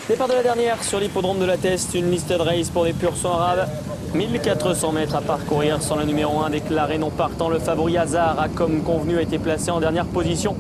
Départ de la dernière sur l'hippodrome de la Teste, une liste de race pour des purs sang arabes. 1400 mètres à parcourir sans le numéro 1 déclaré non partant. Le favori Hazard a comme convenu été placé en dernière position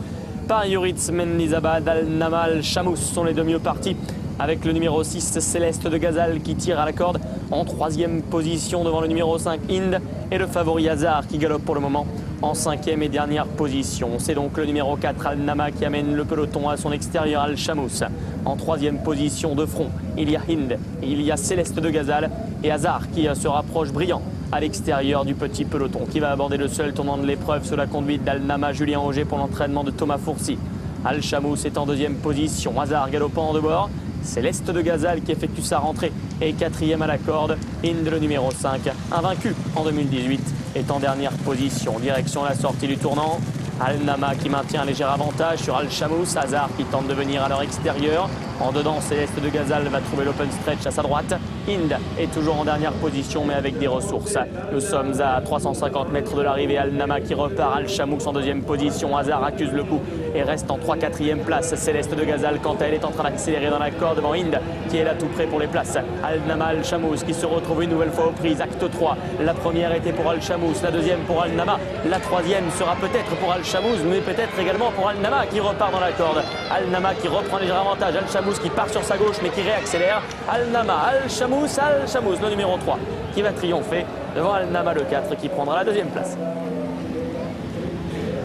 par Yuritz Mendizabad. Al-Namal, Chamous sont les deux mieux partis avec le numéro 6 Céleste de Gazal qui tire à la corde en troisième position devant le numéro 5 Inde et le favori Hazard qui galope pour le moment en cinquième et dernière position. C'est donc le numéro 4 Al-Nama qui amène le peloton à son extérieur. Al-Chamous en troisième position de front. Il y a Inde, il y a Céleste de Gazal et Hazard qui se rapproche brillant à l'extérieur du petit peloton qui va aborder le seul tournant de l'épreuve sous la conduite d'Al-Nama Julien Auger pour l'entraînement de Thomas Fourcy. Al-Chamous est en deuxième position, Hazard galopant en dehors. Céleste de Gazal qui effectue sa rentrée et quatrième à la corde. Inde le numéro 5, invaincu en 2018, est en dernière position. Direction la sortie du tournant. Al-Nama qui maintient un léger avantage sur Al-Chamous. Hazard qui tente de venir à leur extérieur. En dedans, Céleste de Gazal va trouver l'open stretch à sa droite. Inde est toujours en dernière position mais avec des ressources. Nous sommes à 350 mètres de l'arrivée. Al-Nama qui repart. Al-Chamous en deuxième position. Hazard accuse le coup et reste en 3-4e place. Céleste de Gazal quant à elle est en train d'accélérer dans la corde devant Inde qui est là tout près pour les places. Al-Nama, Al-Chamous qui se retrouve une nouvelle fois aux prises. Acte 3. La première était pour Al-Chamous, la deuxième pour Al-Nama. La troisième sera peut-être pour Al-Chamous mais peut-être également pour Al-Nama qui repart dans la corde. Al-Nama qui reprend léger avantage. Al-Chamous qui part sur sa gauche mais qui réaccélère. Al-Nama, Al-Chamous, Al-Chamous, le numéro 3 qui va triompher devant Al-Nama le 4 qui prendra la deuxième place.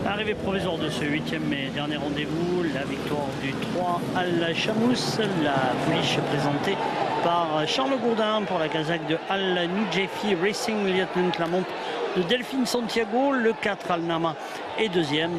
Arrivée provisoire de ce 8e et dernier rendez-vous, la victoire du 3 Al-Chamous, la pouliche présentée par Charles Gourdin pour la Kazakh de Al-Nujefi Racing Lieutenant, la montre de Delphine Santiago. Le 4 Al-Nama est deuxième.